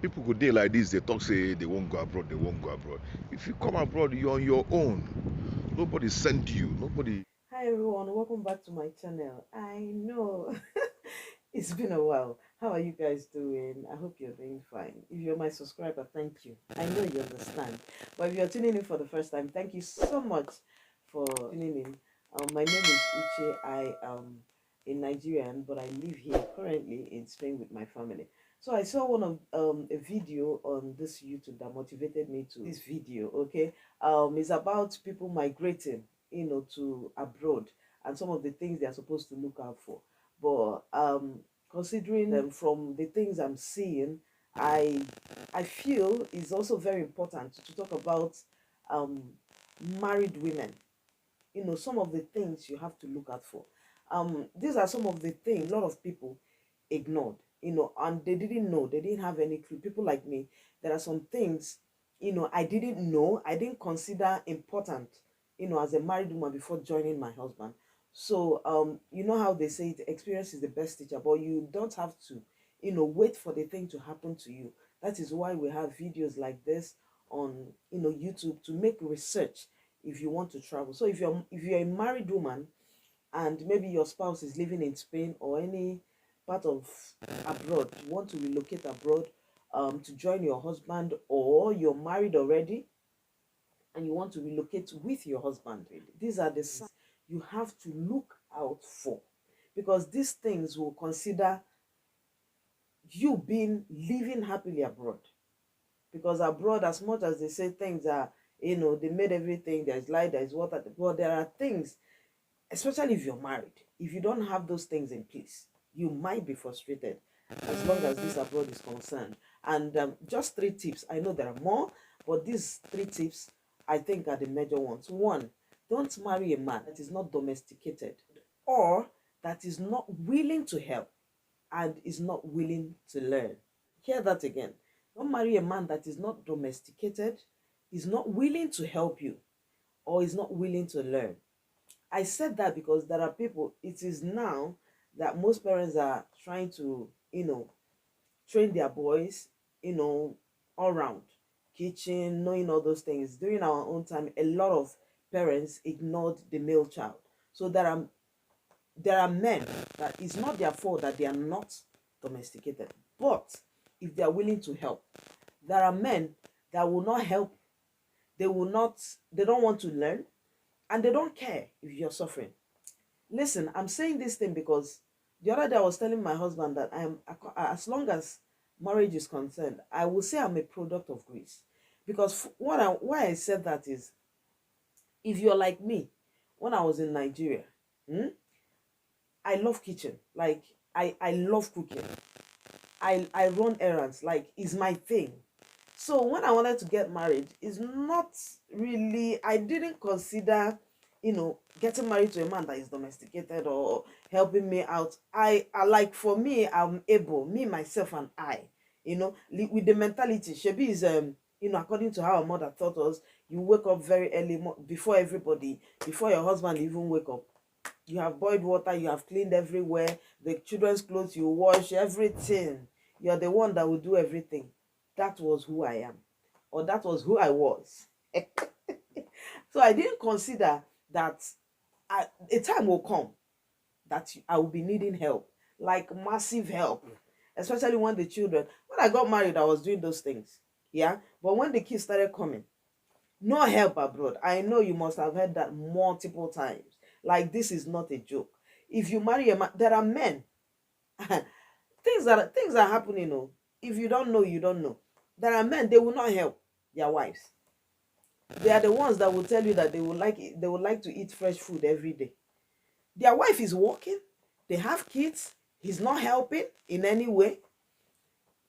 People go dey like this, they talk say they won't go abroad, they won't go abroad. If you come abroad, you're on your own. Nobody sent you. Nobody. Hi everyone, welcome back to my channel. I know it's been a while. How are you guys doing? I hope you're doing fine. If you're my subscriber, thank you. I know you understand. But if you're tuning in for the first time, thank you so much for tuning in. My name is Uche. I am a Nigerian, but I live here currently in Spain with my family. So I saw one of a video on this YouTube that motivated me to this video. Okay, it's about people migrating, to abroad and some of the things they are supposed to look out for. But considering them from the things I'm seeing, I I feel it's also very important to talk about um married women. Some of the things you have to look out for. These are some of the things a lot of people ignored, and they didn't know, they didn't have any clue. People like me, there are some things, I didn't know, I didn't consider important, as a married woman before joining my husband. So you know how they say it, experience is the best teacher, but you don't have to, wait for the thing to happen to you. That is why we have videos like this on, YouTube, to make research if you want to travel. So if you're a married woman and maybe your spouse is living in Spain or any part of abroad, you want to relocate abroad to join your husband, or you're married already and you want to relocate with your husband, these are the signs you have to look out for, because these things will consider you being living happily abroad. Because abroad, as much as they say things are, they made everything, there's light, there's water, but there are things, especially if you're married, if you don't have those things in place, you might be frustrated as long as this abroad is concerned. And just 3 tips. I know there are more, but these 3 tips I think are the major ones. One, don't marry a man that is not domesticated or that is not willing to help and is not willing to learn. Hear that again. Don't marry a man that is not domesticated, is not willing to help you, or is not willing to learn. I said that because there are people, it is now that most parents are trying to, train their boys, all round kitchen, knowing all those things. During our own time, a lot of parents ignored the male child. So there are men that it's not their fault that they are not domesticated. But if they are willing to help, there are men that will not help. They don't want to learn, and they don't care if you're suffering. Listen, I'm saying this thing because the other day I was telling my husband that as long as marriage is concerned, I will say I'm a product of grace. Because why I said that is, if you're like me, when I was in Nigeria, hmm, I love kitchen. Like, I love cooking. I run errands. Like, it's my thing. So when I wanted to get married, it's not really, I didn't consider, getting married to a man that is domesticated or helping me out. I like, for me, I'm able, me, myself, and I, with the mentality, Shebi is, according to how our mother taught us, you wake up very early, before everybody, before your husband even wake up. You have boiled water, you have cleaned everywhere, the children's clothes, you wash everything. You're the one that will do everything. That was who I am, or that was who I was. So I didn't consider that a time will come that I will be needing help, like massive help, especially when the children. When I got married, I was doing those things, yeah. But when the kids started coming, no help abroad. I know you must have heard that multiple times. Like, this is not a joke. If you marry a man, there are men. Things are happening. Oh, if you don't know, you don't know. There are men, they will not help their wives. They are the ones that will tell you that they would like to eat fresh food every day. Their wife is working, they have kids, he's not helping in any way.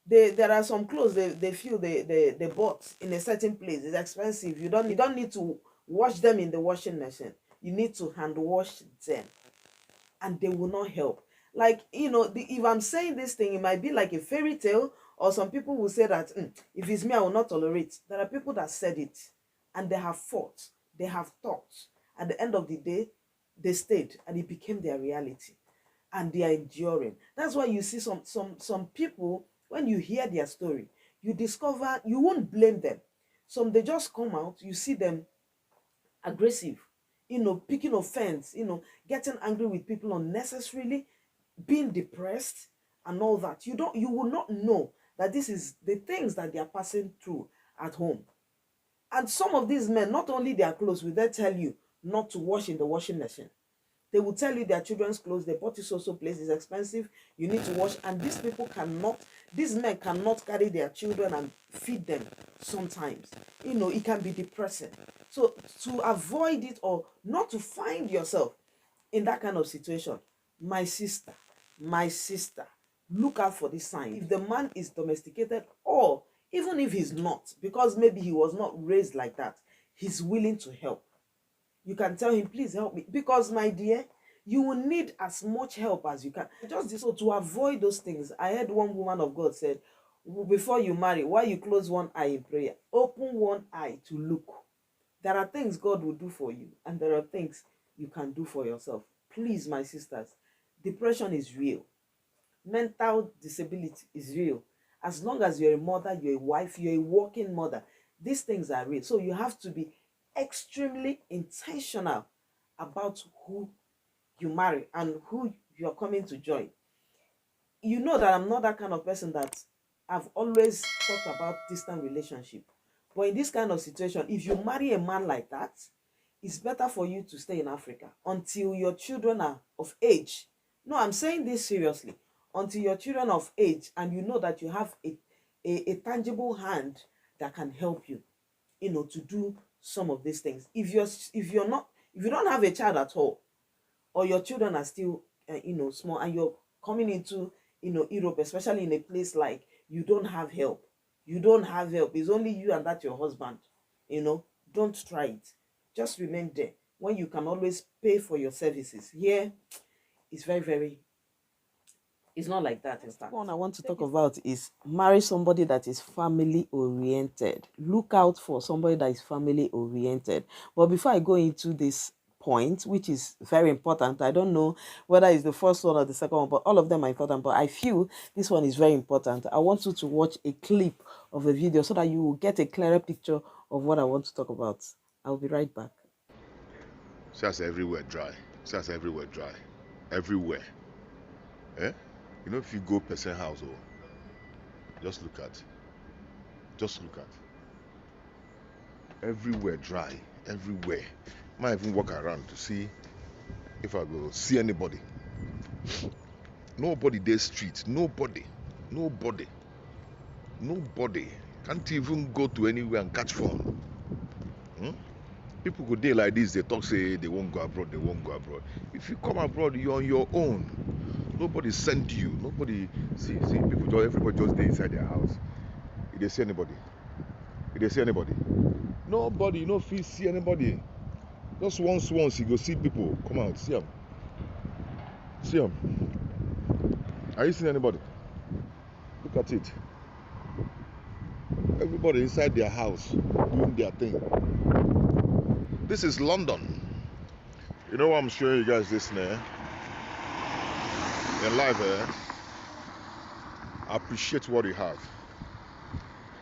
There are some clothes they feel they bought in a certain place, it's expensive. You don't need to wash them in the washing machine. You need to hand wash them, and they will not help. Like, if I'm saying this thing, it might be like a fairy tale, or some people will say that, if it's me, I will not tolerate. There are people that said it, and they have fought, they have thought. At the end of the day, they stayed, and it became their reality, and they are enduring. That's why you see some people, when you hear their story, you discover you won't blame them. Some they just come out, you see them aggressive, picking offense, getting angry with people unnecessarily, being depressed and all that. You will not know that this is the things that they are passing through at home. And some of these men, not only their clothes, will they tell you not to wash in the washing machine. They will tell you their children's clothes, they bought it so place, is expensive, you need to wash. And these men cannot carry their children and feed them sometimes. It can be depressing. So to avoid it or not to find yourself in that kind of situation, my sister, look out for this sign. If the man is domesticated, or even if he's not, because maybe he was not raised like that, he's willing to help. You can tell him, please help me. Because, my dear, you will need as much help as you can. Just so to avoid those things, I heard one woman of God said, before you marry, while you close one eye in prayer, open one eye to look. There are things God will do for you, and there are things you can do for yourself. Please, my sisters, depression is real. Mental disability is real. As long as you're a mother, you're a wife, you're a working mother, these things are real. So you have to be extremely intentional about who you marry and who you're coming to join. You know that I'm not that kind of person that I've always talked about distant relationship. But in this kind of situation, if you marry a man like that, it's better for you to stay in Africa until your children are of age. No, I'm saying this seriously. Until your children are of age and you know that you have a tangible hand that can help you, to do some of these things. If you don't have a child at all, or your children are still small, and you're coming into Europe, especially in a place like you don't have help, it's only you and that your husband, don't try it. Just remain there when you can always pay for your services. Here it's very, very, it's not like that. In fact, one I want to talk about is marry somebody that is family oriented. Look out for somebody that is family oriented. But before I go into this point, which is very important, I don't know whether it's the first one or the second one, but all of them are important. But I feel this one is very important. I want you to watch a clip of a video so that you will get a clearer picture of what I want to talk about. I'll be right back. So that's everywhere dry. So that's everywhere dry. Everywhere. Eh? If you go person house, just look at. Everywhere dry. Everywhere. Might even walk around to see if I go see anybody. Nobody there street. Nobody. Can't even go to anywhere and catch phone. People go there like this, they talk, say they won't go abroad. If you come abroad, you're on your own. Nobody sent you. Nobody see people, everybody just there inside their house. If they see anybody, nobody, no feel see anybody. Just once you go see people come out, see them. Are you seeing anybody? Look at it. Everybody inside their house doing their thing. This is London. You know what I'm showing you guys this now? In life, appreciate what you have.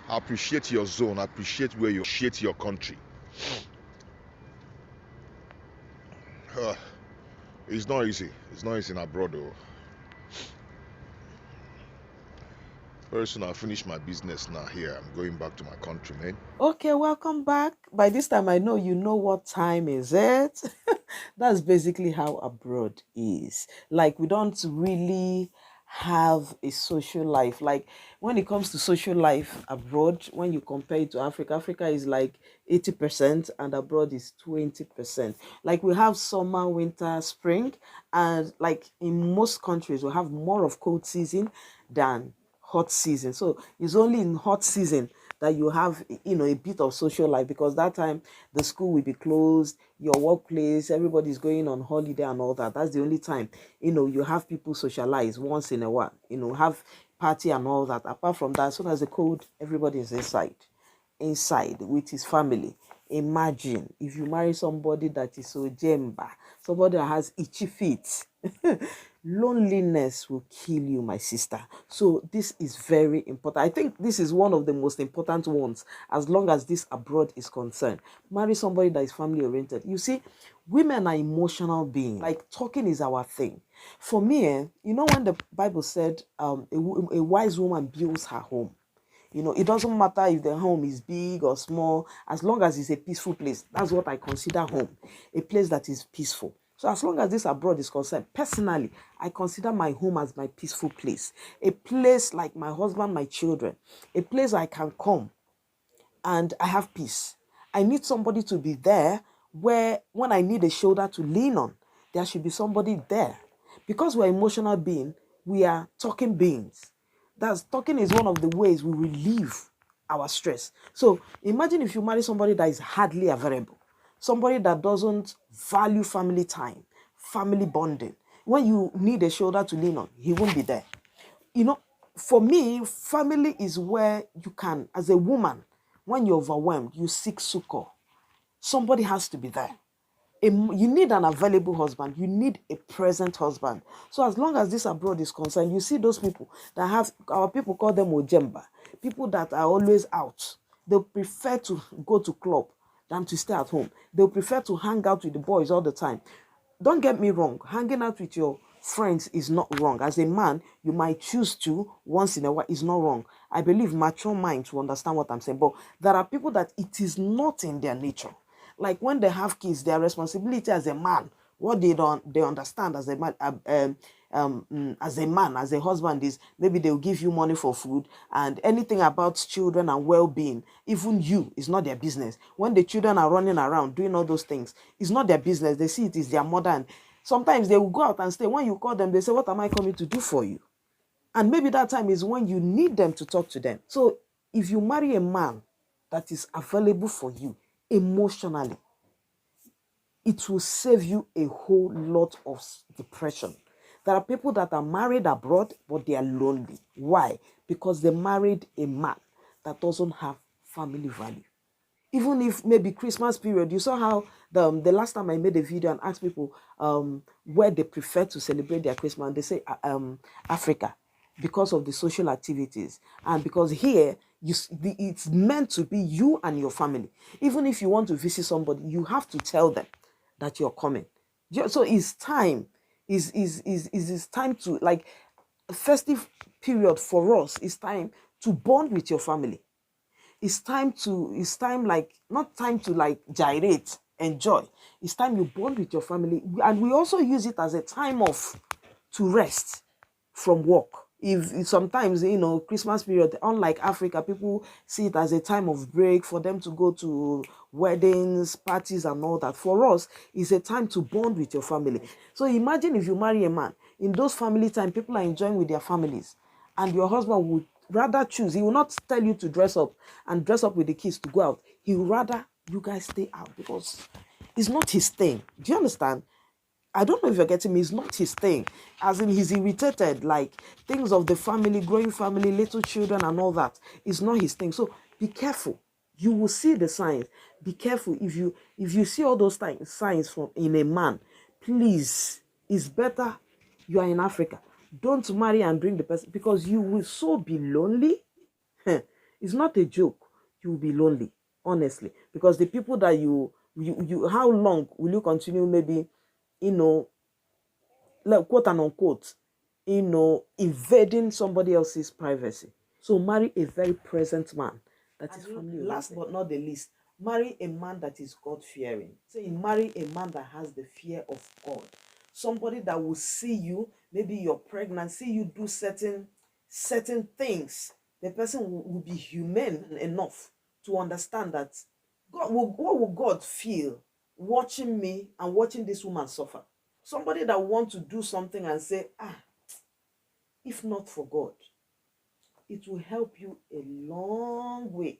Appreciate your zone. Appreciate where you appreciate your country. It's not easy. It's not easy in abroad though. Very soon I'll finish my business now here. I'm going back to my country, man. Okay, welcome back. By this time, I know you know what time is it. That's basically how abroad is. Like, we don't really have a social life. Like, when it comes to social life abroad, when you compare it to Africa, Africa is like 80% and abroad is 20%. Like, we have summer, winter, spring, and like in most countries, we have more of cold season than hot season. So it's only in hot season that you have a bit of social life, because that time the school will be closed, your workplace, everybody's going on holiday and all that. That's the only time you have people socialize once in a while, have party and all that. Apart from that, as soon as the cold, everybody is inside with his family. Imagine if you marry somebody that is so jemba, somebody that has itchy feet. Loneliness will kill you, my sister. So this is very important. I think this is one of the most important ones as long as this abroad is concerned. Marry somebody that is family oriented. You see, women are emotional beings. Like, talking is our thing. For me, you know, when the Bible said a wise woman builds her home, you know, it doesn't matter if the home is big or small, as long as it's a peaceful place. That's what I consider home, a place that is peaceful. So as long as this abroad is concerned, personally, I consider my home as my peaceful place. A place like my husband, my children, a place I can come and I have peace. I need somebody to be there where when I need a shoulder to lean on, there should be somebody there. Because we're emotional beings, we are talking beings. That's talking is one of the ways we relieve our stress. So imagine if you marry somebody that is hardly available, somebody that doesn't value family time, family bonding. When you need a shoulder to lean on, he won't be there. You know, for me, family is where you can, as a woman, when you're overwhelmed, you seek succor. Somebody has to be there. You need an available husband. You need a present husband. So as long as this abroad is concerned, you see those people that have, our people call them ojemba, people that are always out. They prefer to go to club than to stay at home. They prefer to hang out with the boys all the time. Don't get me wrong, hanging out with your friends is not wrong. As a man, you might choose to once in a while, is not wrong. I believe mature minds will understand what I'm saying. But there are people that it is not in their nature. Like when they have kids, their responsibility as a man, what they understand as a man, as a man, as a husband, is maybe they'll give you money for food, and anything about children and well-being, even you, is not their business. When the children are running around doing all those things, it's not their business. They see it is their mother, and sometimes they will go out and stay. When you call them, they say, what am I coming to do for you? And maybe that time is when you need them to talk to them. So if you marry a man that is available for you emotionally, it will save you a whole lot of depression. There are people that are married abroad, but they are lonely. Why? Because they married a man that doesn't have family value. Even if maybe Christmas period, you saw how the last time I made a video and asked people where they prefer to celebrate their Christmas, and they say Africa, because of the social activities, and because here it's meant to be you and your family. Even if you want to visit somebody, you have to tell them that you're coming. So it's time. Is time to, like, festive period for us. It's time to bond with your family. It's time, like, not time to like gyrate, enjoy. It's time you bond with your family. And we also use it as a time of to rest from work. If sometimes, you know, Christmas period, unlike Africa, people see it as a time of break for them to go to weddings, parties and all that. For us, it's a time to bond with your family. So imagine if you marry a man, in those family time, people are enjoying with their families, and your husband would rather choose, he will not tell you to dress up and dress up with the kids to go out. He would rather you guys stay out because it's not his thing. Do you understand? I don't know if you're getting me. It's not his thing. As in, he's irritated, like things of the family, growing family, little children, and all that. It's not his thing. So be careful. You will see the signs. Be careful. If you see all those signs from in a man, please, it's better you are in Africa. Don't marry and bring the person, because you will so be lonely. It's not a joke. You will be lonely, honestly, because the people that you how long will you continue, maybe, you know, like, quote and unquote, you know, invading somebody else's privacy? So marry a very present man that is family. Last but not the least, marry a man that is God fearing. Say, marry a man that has the fear of God. Somebody that will see you, maybe you're pregnant, see you do certain things. The person will be humane enough to understand that what will God feel watching me and watching this woman suffer? Somebody that wants to do something and say, if not for God, it will help you a long way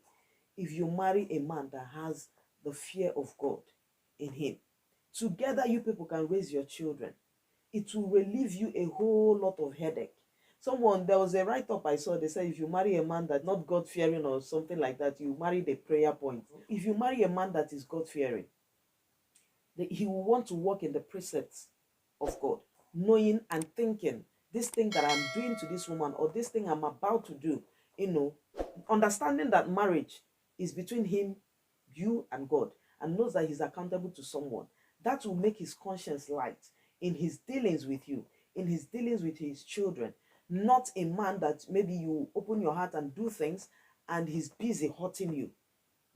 if you marry a man that has the fear of God in him. Together, you people can raise your children. It will relieve you a whole lot of headache. There was a write-up I saw, they said if you marry a man that's not God-fearing or something like that, you marry the prayer point. If you marry a man that is God-fearing, he will want to walk in the precepts of God. knowing and thinking this thing that I'm doing to this woman or this thing I'm about to do, you know, understanding that marriage is between him, you, and God, and knows that he's accountable to someone, that will make his conscience light in his dealings with you, in his dealings with his children. Not a man that maybe you open your heart and do things and he's busy hurting you.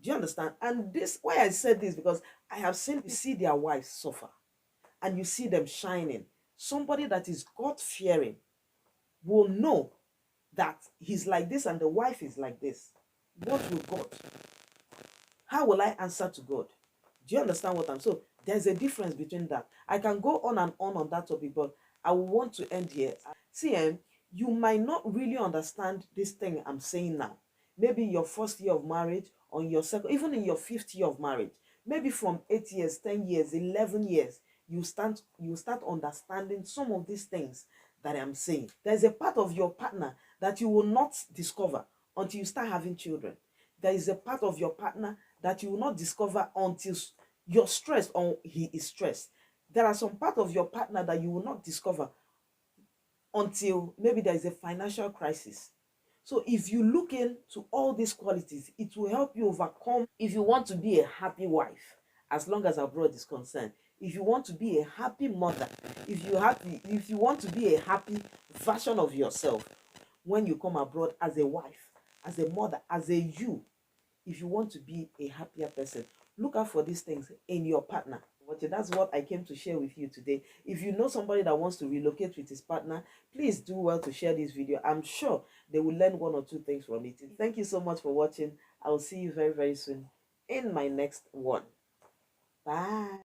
Do you understand? And this, why I said this, because I have seen, you see their wives suffer and you see them shining. Somebody that is God fearing will know that he's like this and the wife is like this. What will God? How will I answer to God? Do you understand what I'm so? There's a difference between that. I can go on that topic, but I want to end here. See, you might not really understand this thing I'm saying now. Maybe your first year of marriage, or your second, even in your fifth year of marriage, maybe from 8 years, 10 years, 11 years, you start understanding some of these things that I'm saying. There's a part of your partner that you will not discover until you start having children. There is a part of your partner that you will not discover until you're stressed or he is stressed. There are some part of your partner that you will not discover until maybe there is a financial crisis. So if you look into all these qualities, it will help you overcome. If you want to be a happy wife, as long as abroad is concerned, if you want to be a happy mother, if you want to be a happy version of yourself when you come abroad as a wife, as a mother, as a you, if you want to be a happier person, look out for these things in your partner. That's what I came to share with you today. If you know somebody that wants to relocate with his partner, please do well to share this video. I'm sure they will learn one or two things from it. Thank you so much for watching. I will see you very, very soon in my next one. Bye.